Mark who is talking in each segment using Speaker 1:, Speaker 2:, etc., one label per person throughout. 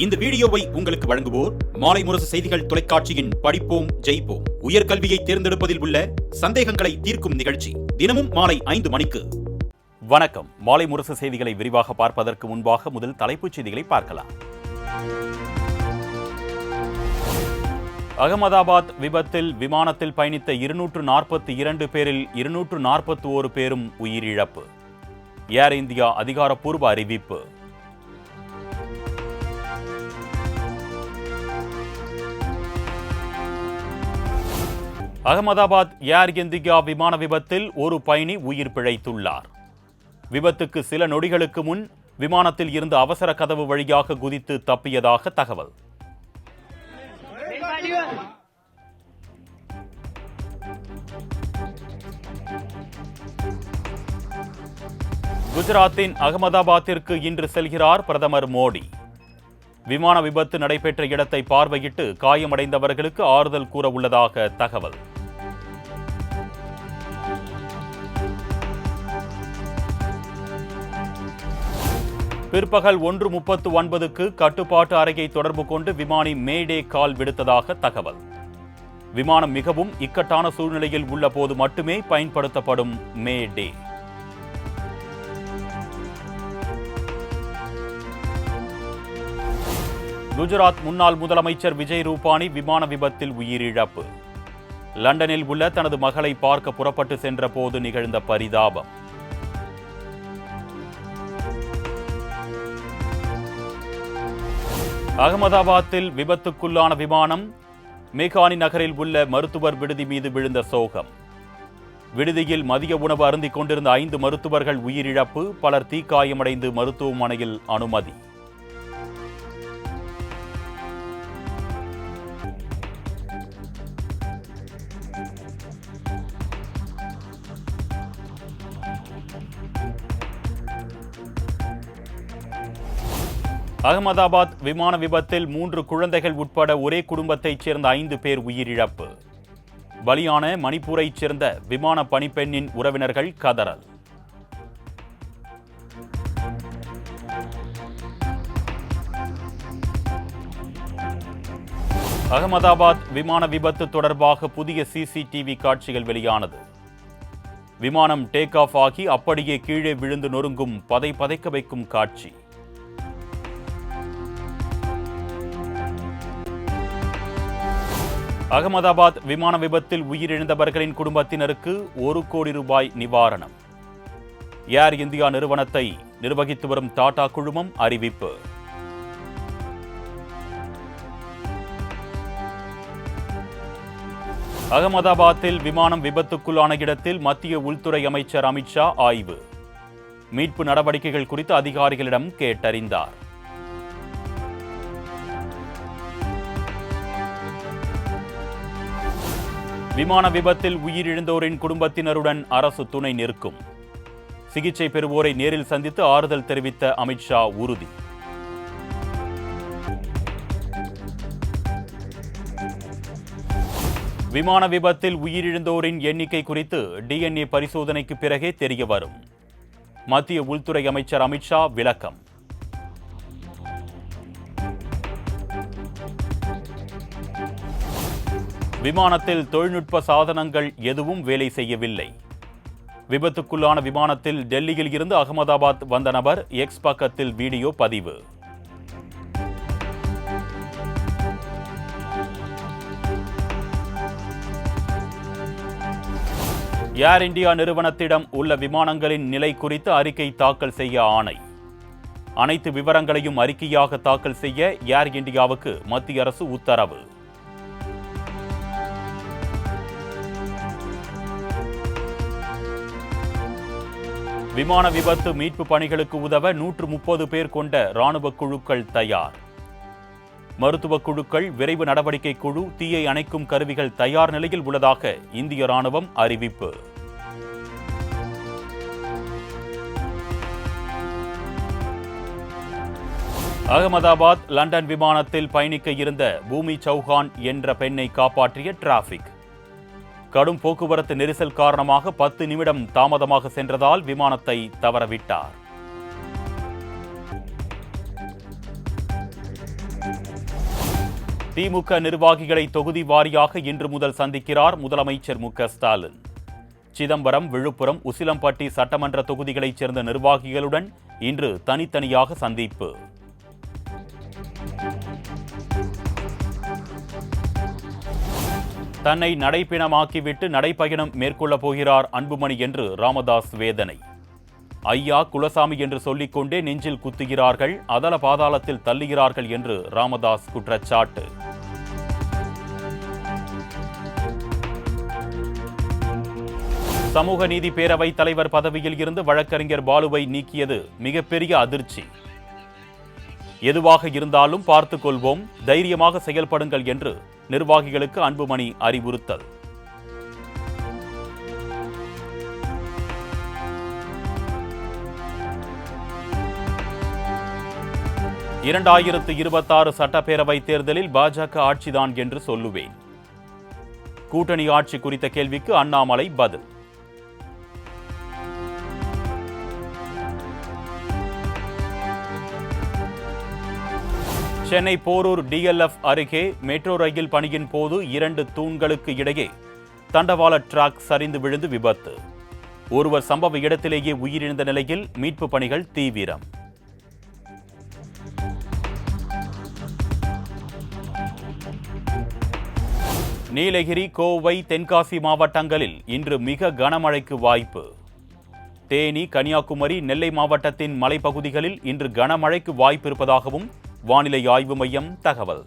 Speaker 1: இந்த வீடியோவை உங்களுக்கு வழங்குவோர் மாலை முரசு செய்திகள் தொலைக்காட்சியின் படிப்போம் ஜெயிப்போம் உயர்கல்வியை தேர்ந்தெடுப்பதில் உள்ள சந்தேகங்களை தீர்க்கும் நிகழ்ச்சி தினமும் மாலை 5 மணிக்கு.
Speaker 2: வணக்கம். மாலை முரசு செய்திகளை விரிவாக பார்ப்பதற்கு முன்பாக முதல் தலைப்புச் செய்திகளை பார்க்கலாம். அகமதாபாத் விபத்தில் விமானத்தில் பயணித்த 242 பேரில் 241 பேரும் உயிரிழப்பு. ஏர் இந்தியா அதிகாரப்பூர்வ அறிவிப்பு. அகமதாபாத் ஏர் இந்தியா விமான விபத்தில் ஒரு பயணி உயிர் பிழைத்துள்ளார். விபத்துக்கு சில நொடிகளுக்கு முன் விமானத்தில் இருந்து அவசர கதவு வழியாக குதித்து தப்பியதாக தகவல். குஜராத்தின் அகமதாபாத்திற்கு இன்று செல்கிறார் பிரதமர் மோடி. விமான விபத்து நடைபெற்ற இடத்தை பார்வையிட்டு காயமடைந்தவர்களுக்கு ஆறுதல் கூற உள்ளதாக தகவல். பிற்பகல் 1:39க்கு கட்டுப்பாட்டு அறையை தொடர்பு கொண்டு விமானி மேடே கால் விடுத்ததாக தகவல். விமானம் மிகவும் இக்கட்டான சூழ்நிலையில் உள்ள போது மட்டுமே பயன்படுத்தப்படும் மேடே. குஜராத் முன்னாள் முதலமைச்சர் விஜய் ரூபானி விமான விபத்தில் உயிரிழப்பு. லண்டனில் உள்ள தனது மகளை பார்க்க புறப்பட்டு சென்ற போது நிகழ்ந்த பரிதாபம். அகமதாபாத்தில் விபத்துக்குள்ளான விமானம் மேகானி நகரில் உள்ள மருத்துவர் விடுதி மீது விழுந்த சோகம். விடுதியில் மதிய உணவு அருந்திக் கொண்டிருந்த 5 மருத்துவர்கள் உயிரிழப்பு. பலர் தீக்காயமடைந்து மருத்துவமனையில் அனுமதி. அகமதாபாத் விமான விபத்தில் 3 குழந்தைகள் உட்பட ஒரே குடும்பத்தைச் சேர்ந்த 5 பேர் உயிரிழப்பு. பலியான மணிப்பூரைச் சேர்ந்த விமான பணிப்பெண்ணின் உறவினர்கள் கதறல். அகமதாபாத் விமான விபத்து தொடர்பாக புதிய சிசிடிவி காட்சிகள் வெளியானது. விமானம் டேக் ஆஃப் ஆகி அப்படியே கீழே விழுந்து நொறுங்கும் பதைக்க வைக்கும் காட்சி. அகமதாபாத் விமான விபத்தில் உயிரிழந்தவர்களின் குடும்பத்தினருக்கு 1 கோடி ரூபாய் நிவாரணம். ஏர் இந்தியா நிறுவனத்தை நிர்வகித்து வரும் டாடா குழுமம் அறிவிப்பு. அகமதாபாத்தில் விமானம் விபத்துக்குள்ளான இடத்தில் மத்திய உள்துறை அமைச்சர் அமித்ஷா ஆய்வு. மீட்பு நடவடிக்கைகள் குறித்து அதிகாரிகளிடம் கேட்டறிந்தார். விமான விபத்தில் உயிரிழந்தோரின் குடும்பத்தினருடன் அரசு துணை நிற்கும். சிகிச்சை பெறுவோரை நேரில் சந்தித்து ஆறுதல் தெரிவித்த அமித்ஷா உறுதி. விமான விபத்தில் உயிரிழந்தோரின் எண்ணிக்கை குறித்து DNA பரிசோதனைக்கு பிறகே தெரிய வரும். மத்திய உள்துறை அமைச்சர் அமித்ஷா விளக்கம். விமானத்தில் தொழில்நுட்ப சாதனங்கள் எதுவும் வேலை செய்யவில்லை. விபத்துக்குள்ளான விமானத்தில் டெல்லியில் இருந்து அகமதாபாத் வந்த நபர் எக்ஸ் பக்கத்தில் வீடியோ பதிவு. ஏர் இந்தியா நிறுவனத்திடம் உள்ள விமானங்களின் நிலை குறித்து அறிக்கை தாக்கல் செய்ய ஆணை. அனைத்து விவரங்களையும் அறிக்கையாக தாக்கல் செய்ய ஏர் இந்தியாவுக்கு மத்திய அரசு உத்தரவு. விமான விபத்து மீட்பு பணிகளுக்கு உதவ 130 பேர் கொண்ட ராணுவ குழுக்கள் தயார். மருத்துவ குழுக்கள், விரைவு நடவடிக்கை குழு, தீயை அணைக்கும் கருவிகள் தயார் நிலையில் உள்ளதாக இந்திய ராணுவம் அறிவிப்பு. அகமதாபாத் லண்டன் விமானத்தில் பயணிக்க இருந்த பூமி சௌஹான் என்ற பெண்ணை காப்பாற்றிய டிராபிக். கடும் போக்குவரத்து நெரிசல் காரணமாக 10 நிமிடம் தாமதமாக சென்றதால் விமானத்தை தவறவிட்டார். திமுக நிர்வாகிகளை தொகுதி வாரியாக இன்று முதல் சந்திக்கிறார் முதலமைச்சர் மு.க.ஸ்டாலின். சிதம்பரம், விழுப்புரம், உசிலம்பட்டி சட்டமன்ற தொகுதிகளைச் சேர்ந்த நிர்வாகிகளுடன் இன்று தனித்தனியாக சந்திப்பு. தன்னை நடைப்பிணமாக்கிவிட்டு நடைப்பயணம் மேற்கொள்ளப் போகிறார் அன்புமணி என்று ராமதாஸ் வேதனை. ஐயா குலசாமி என்று சொல்லிக்கொண்டே நெஞ்சில் குத்துகிறார்கள், அதல பாதாளத்தில் தள்ளுகிறார்கள் என்று ராமதாஸ் குற்றச்சாட்டு. சமூக நீதி பேரவை தலைவர் பதவியில் இருந்து வழக்கறிஞர் பாலுவை நீக்கியது மிகப்பெரிய அதிர்ச்சி. எதுவாக இருந்தாலும் பார்த்துக் கொள்வோம், தைரியமாக செயல்படுங்கள் என்று நிர்வாகிகளுக்கு அன்புமணி அறிவுறுத்தல். இரண்டாயிரத்து 26 சட்டப்பேரவை தேர்தலில் பாஜக ஆட்சிதான் என்று சொல்லுவேன். கூட்டணி ஆட்சி குறித்த கேள்விக்கு அண்ணாமலை பதில். சென்னை போரூர் DLF அருகே மெட்ரோ ரயில் பணியின் போது 2 தூண்களுக்கு இடையே தண்டவாள டிராக் சரிந்து விழுந்து விபத்து. ஒருவர் சம்பவ இடத்திலேயே உயிரிழந்த நிலையில் மீட்பு பணிகள் தீவிரம். நீலகிரி, கோவை, தென்காசி மாவட்டங்களில் இன்று மிக கனமழைக்கு வாய்ப்பு. தேனி, கன்னியாகுமரி, நெல்லை மாவட்டத்தின் மலைப்பகுதிகளில் இன்று கனமழைக்கு வாய்ப்பு இருப்பதாகவும் வானிலை ஆய்வு மையம் தகவல்.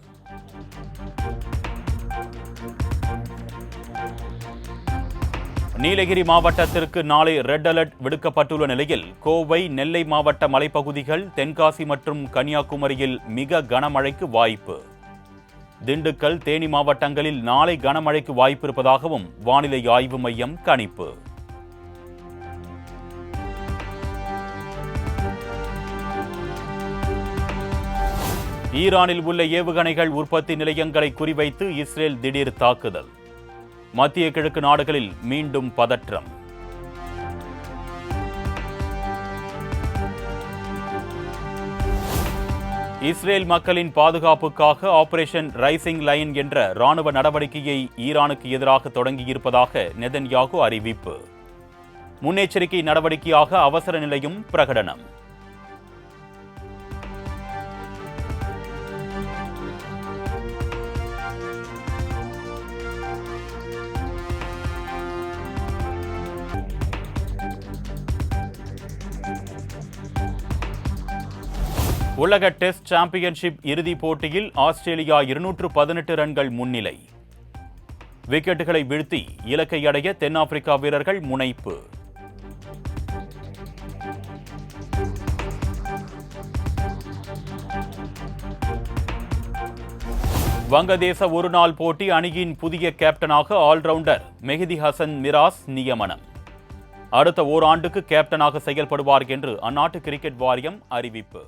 Speaker 2: நீலகிரி மாவட்டத்திற்கு நாளை ரெட் அலர்ட் விடுக்கப்பட்டுள்ள நிலையில் கோவை, நெல்லை மாவட்ட மலைப்பகுதிகள், தென்காசி மற்றும் கன்னியாகுமரியில் மிக கனமழைக்கு வாய்ப்பு. திண்டுக்கல், தேனி மாவட்டங்களில் நாளை கனமழைக்கு வாய்ப்பு இருப்பதாகவும் வானிலை ஆய்வு மையம் கணிப்பு. ஈரானில் உள்ள ஏவுகணைகள் உற்பத்தி நிலையங்களை குறிவைத்து இஸ்ரேல் திடீர் தாக்குதல். மத்திய கிழக்கு நாடுகளில் மீண்டும் பதற்றம். இஸ்ரேல் மக்களின் பாதுகாப்புக்காக ஆபரேஷன் ரைசிங் லைன் என்ற ராணுவ நடவடிக்கையை ஈரானுக்கு எதிராக தொடங்கியிருப்பதாக நெதன்யாகு அறிவிப்பு. முன்னெச்சரிக்கை நடவடிக்கையாக அவசர நிலையும் பிரகடனம். உலக டெஸ்ட் சாம்பியன்ஷிப் இறுதிப் போட்டியில் ஆஸ்திரேலியா 218 ரன்கள் முன்னிலை. விக்கெட்டுகளை வீழ்த்தி இலக்கை அடைய தென்னாப்பிரிக்கா வீரர்கள் முனைப்பு. வங்கதேச ஒருநாள் போட்டி அணியின் புதிய கேப்டனாக ஆல்ரவுண்டர் மெஹதி ஹசன் மிராஸ் நியமனம். அடுத்த ஓராண்டுக்கு கேப்டனாக செயல்படுவார் என்று அந்நாட்டு கிரிக்கெட் வாரியம் அறிவிப்பு.